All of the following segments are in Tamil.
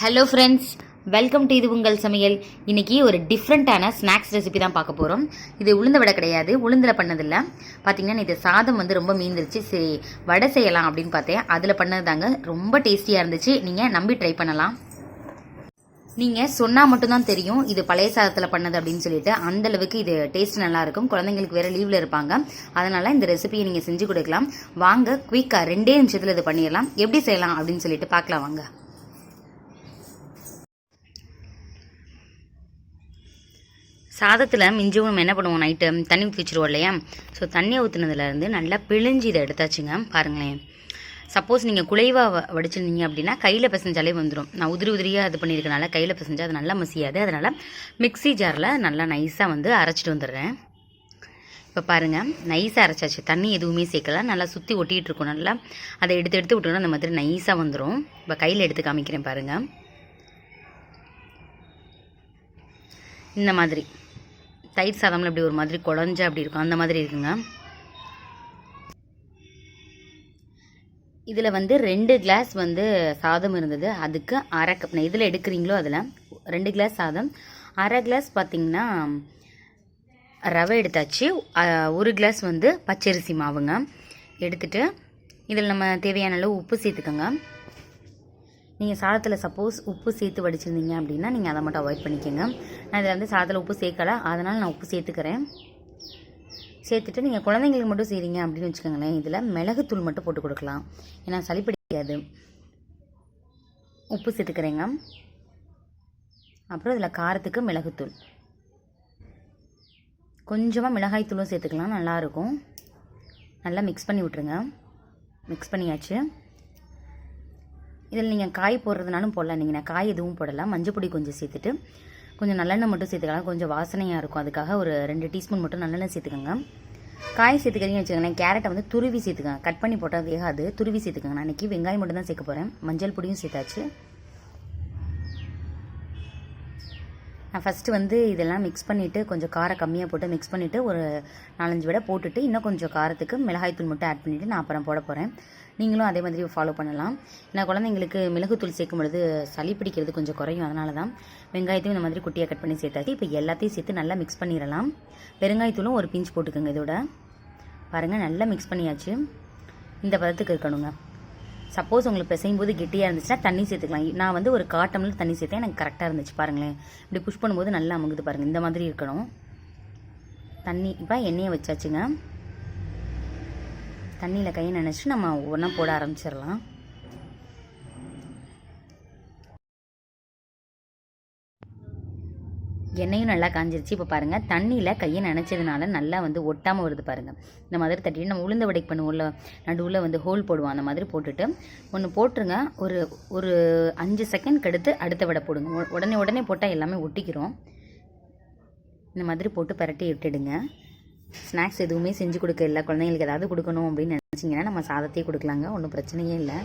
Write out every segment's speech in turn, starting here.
ஹலோ ஃப்ரெண்ட்ஸ், வெல்கம் டு இது உங்கள் சமையல். இன்றைக்கி ஒரு டிஃப்ரெண்ட்டான ஸ்நாக்ஸ் ரெசிபி தான் பார்க்க போகிறோம். இது உளுந்த வடை கிடையாது, உளுந்தில் பண்ணதில்லை. பார்த்திங்கன்னா இது சாதம் ரொம்ப மீந்துருச்சு. சரி வடை செய்யலாம் அப்படின்னு பார்த்தேன். அதில் பண்ணது தாங்க ரொம்ப டேஸ்டியாக இருந்துச்சு. நீங்கள் நம்பி ட்ரை பண்ணலாம். நீங்கள் சொன்னால் மட்டும்தான் தெரியும் இது பழைய சாதத்தில் பண்ணது அப்படின்னு சொல்லிட்டு. அந்தளவுக்கு இது டேஸ்ட் நல்லாயிருக்கும். குழந்தைங்களுக்கு வேறு லீவில் இருப்பாங்க, அதனால் இந்த ரெசிபியை நீங்கள் செஞ்சு கொடுக்கலாம். வாங்க குயிக்காக 2 நிமிஷத்தில் இது பண்ணிடலாம். எப்படி செய்யலாம் அப்படின்னு சொல்லிட்டு பார்க்கலாம் வாங்க. சாதத்தில் மிஞ்சும் நம்ம என்ன பண்ணுவோம், நைட்டு தண்ணி ஊற்றி வச்சுருவோம் இல்லையா. ஸோ தண்ணியை ஊற்றுனதுலேருந்து நல்லா பிழிஞ்சு இதை எடுத்தாச்சுங்க. பாருங்களேன், சப்போஸ் நீங்கள் குலைவாக வடிச்சிருந்தீங்க அப்படின்னா கையில் பிசைஞ்சாலே வந்துடும். நான் உதிரியாக இது பண்ணியிருக்கனால கையில் பிசைஞ்சால் அது நல்லா மசியாது. அதனால் மிக்ஸி ஜாரில் நல்லா நைஸாக அரைச்சிட்டு வந்துடுறேன். இப்போ பாருங்கள், நைஸாக அரைச்சாச்சு. தண்ணி எதுவுமே சேர்க்கல. நல்லா சுற்றி ஒட்டிகிட்டு இருக்கும். நல்லா அதை எடுத்து விட்டோன்னா அந்த மாதிரி நைஸாக வந்துடும். இப்போ கையில் எடுத்து காமிக்கிறேன் பாருங்கள். இந்த மாதிரி தயிர் சாதம்ல இப்படி ஒரு மாதிரி குழஞ்சா அப்படி இருக்கும், அந்த மாதிரி இருக்குங்க. இதில் 2 கிளாஸ் சாதம் இருந்தது. அதுக்கு அரை கப், நான் இதில் எடுக்கிறீங்களோ அதில் 2 கிளாஸ் சாதம், அரை கிளாஸ் பார்த்திங்கன்னா ரவை எடுத்தாச்சு. 1 கிளாஸ் பச்சரிசி மாவுங்க எடுத்துகிட்டு இதில் நம்ம தேவையான அளவு உப்பு சேர்த்துக்கோங்க. நீங்கள் சாதத்தில் சப்போஸ் உப்பு சேர்த்து வடிச்சிருந்தீங்க அப்படின்னா நீங்கள் அதை மட்டும் அவாய்ட் பண்ணிக்கோங்க. நான் இதில் சாதத்தில் உப்பு சேர்க்கலை, அதனால் நான் உப்பு சேர்த்துக்கிறேன். சேர்த்துட்டு நீங்கள் குழந்தைங்களுக்கு மட்டும் செய்கிறீங்க அப்படின்னு வச்சுக்கோங்களேன், இதில் மிளகுத்தூள் மட்டும் போட்டு கொடுக்கலாம். ஏன்னா சளி பிடிக்காது. உப்பு சேர்த்துக்கிறேங்க. அப்புறம் இதில் காரத்துக்கு மிளகுத்தூள், கொஞ்சமாக மிளகாய் தூளும் சேர்த்துக்கலாம், நல்லாயிருக்கும். நல்லா மிக்ஸ் பண்ணி விட்ருங்க. மிக்ஸ் பண்ணியாச்சு. இதில் நீங்கள் காய் போடுறதுனாலும் போடலாம். நீங்கள் நான் காய் எதுவும் போடலாம். மஞ்சள் பொடி கொஞ்சம் சேர்த்துட்டு கொஞ்சம் நல்லெண்ணெய் மட்டும் சேர்த்துக்கலாம், கொஞ்சம் வாசனையாக இருக்கும். அதுக்காக ஒரு 2 டீஸ்பூன் மட்டும் நல்லெண்ணெய் சேர்த்துக்கோங்க. காய் சேர்த்துக்கிறீங்கன்னு வச்சுக்கோங்களேன், கேரட்டை துருவி சேர்த்துக்கோங்க. கட் பண்ணி போட்டால் வேகாது, துருவி சேர்த்துக்கோங்க. நான் இன்றைக்கி வெங்காயம் மட்டும் தான் சேர்க்க போகிறேன். மஞ்சள் பொடியும் சேர்த்தாச்சு. நான் ஃபஸ்ட்டு இதெல்லாம் மிக்ஸ் பண்ணிவிட்டு கொஞ்சம் காரம் கம்மியாக போட்டு மிக்ஸ் பண்ணிவிட்டு ஒரு 4-5 வடை போட்டுட்டு இன்னும் கொஞ்சம் காரத்துக்கு மிளகாய்த்தூள் மட்டும் ஆட் பண்ணிவிட்டு நான் அப்புறம் போட போகிறேன். நீங்களும் அதே மாதிரி ஃபாலோ பண்ணலாம். ஏன்னா குழந்தைங்களுக்கு மிளகுத்தூள் சேர்க்கும் பொழுது சளி பிடிக்கிறது கொஞ்சம் குறையும். அதனால தான் வெங்காயத்தையும் இந்த மாதிரி குட்டியாக கட் பண்ணி சேர்த்தாச்சு. இப்போ எல்லாத்தையும் சேர்த்து நல்லா மிக்ஸ் பண்ணிடலாம். பெருங்காயத்தூளும் ஒரு பிஞ்ச் போட்டுக்கோங்க. இதோட பாருங்கள், நல்லா மிக்ஸ் பண்ணியாச்சு. இந்த பதத்துக்கு இருக்கணுங்க. சப்போஸ் உங்களுக்கு பிசையும் போது கெட்டியாக இருந்துச்சுன்னா தண்ணி சேர்த்துக்கலாம். நான் ஒரு 1/4 டம்ளர் தண்ணி சேர்த்தேன், எனக்கு கரெக்டாக இருந்துச்சு. பாருங்களேன், இப்படி புஷ் பண்ணும்போது நல்லா அமுங்குது பாருங்கள். இந்த மாதிரி இருக்கணும் தண்ணி. இப்போ எண்ணெயை வச்சாச்சுங்க. தண்ணியில் கையை நினச்சி நம்ம ஒவ்வொன்றா போட ஆரம்பிச்சிடலாம். எண்ணெயும் நல்லா காஞ்சிருச்சு. இப்போ பாருங்கள், தண்ணியில் கையை நினச்சதுனால நல்லா ஒட்டாமல் வருது பாருங்கள். இந்த மாதிரி தட்டிட்டு நம்ம உளுந்த வடைக்கு பண்ணுவோம்ல, நடுவில் ஹோல் போடுவோம். அந்த மாதிரி போட்டுட்டு ஒன்று போட்டுருங்க. ஒரு 5 செகண்ட் அடுத்து அடுத்த வடை போடுங்க. உடனே போட்டால் எல்லாமே ஒட்டிக்கிறோம். இந்த மாதிரி போட்டு பரட்டி விட்டுடுங்க. ஸ்நாக்ஸ் எதுவுமே செஞ்சு கொடுக்க இல்லை, குழந்தைங்களுக்கு ஏதாவது கொடுக்கணும் அப்படின்னு நினச்சிங்கன்னா நம்ம சாதத்தையே கொடுக்கலாங்க, ஒன்றும் பிரச்சனையே இல்லை.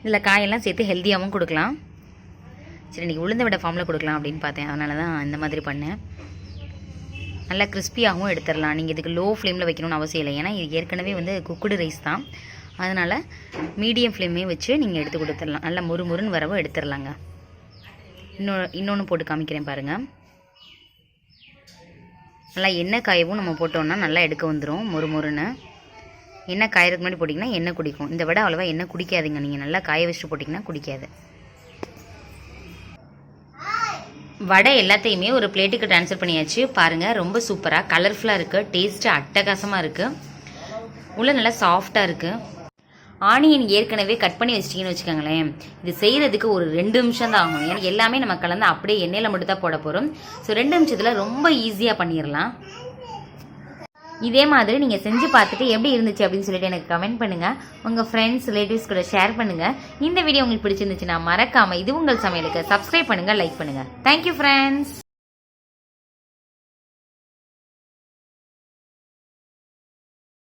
இதில் காயெல்லாம் சேர்த்து ஹெல்த்தியாகவும் கொடுக்கலாம். சரி, இன்றைக்கி உளுந்த வடை ஃபார்மில் கொடுக்கலாம் அப்படின்னு பார்த்தேன், அதனால தான் இந்த மாதிரி பண்ணேன். நல்லா கிறிஸ்பியாகவும் எடுத்துடலாம். நீங்கள் இதுக்கு லோ ஃப்ளேமில் வைக்கணும்னு அவசியம் இல்லை. ஏன்னா இது ஏற்கனவே குக்குடு ரைஸ் தான். அதனால் மீடியம் ஃப்ளேமே வச்சு நீங்கள் எடுத்து கொடுத்துடலாம். நல்லா முறுமுறுன்னு வரவும் எடுத்துடலாங்க. இன்னொன்று போட்டு காமிக்கிறேன் பாருங்கள். நல்லா எண்ணெய் காயவும் நம்ம போட்டோம்னா நல்லா எடுக்க வந்துடும் முறுமுறுன்னு. எண்ணெய் காயறதுக்கு முன்னாடி போட்டிங்கன்னா எண்ணெய் குடிக்கும். இந்த வடை அவ்வளோவா எண்ணெய் குடிக்காதுங்க. நீங்கள் நல்லா காய வச்சுட்டு போட்டிங்கன்னா குடிக்காது. வடை எல்லாத்தையுமே ஒரு பிளேட்டுக்கு ட்ரான்ஸ்ஃபர் பண்ணியாச்சு. பாருங்கள், ரொம்ப சூப்பராக கலர்ஃபுல்லாக இருக்குது. டேஸ்ட்டு அட்டகாசமாக இருக்குது. உள்ளே நல்லா சாஃப்டாக இருக்குது. ஆனியன் ஏற்கனவே கட் பண்ணி வச்சிட்டிங்கன்னு வச்சுக்கோங்களேன், இது செய்கிறதுக்கு ஒரு 2 நிமிஷம் தான் ஆகும். ஏன்னா எல்லாமே நம்ம கலந்து அப்படியே எண்ணெயில் மட்டும் தான் போட போகிறோம். ஸோ 2 நிமிஷத்தில் ரொம்ப ஈஸியாக பண்ணிடலாம். இதே மாதிரி நீங்கள் செஞ்சு பார்த்துட்டு எப்படி இருந்துச்சு அப்படின்னு சொல்லிட்டு எனக்கு கமெண்ட் பண்ணுங்கள். உங்கள் ஃப்ரெண்ட்ஸ் ரிலேட்டிவ்ஸ் கூட ஷேர் பண்ணுங்கள். இந்த வீடியோ உங்களுக்கு பிடிச்சிருந்துச்சுன்னா மறக்காமல் இது உங்கள் சமையலுக்கு சப்ஸ்கிரைப் பண்ணுங்கள், லைக் பண்ணுங்கள். Thank you friends.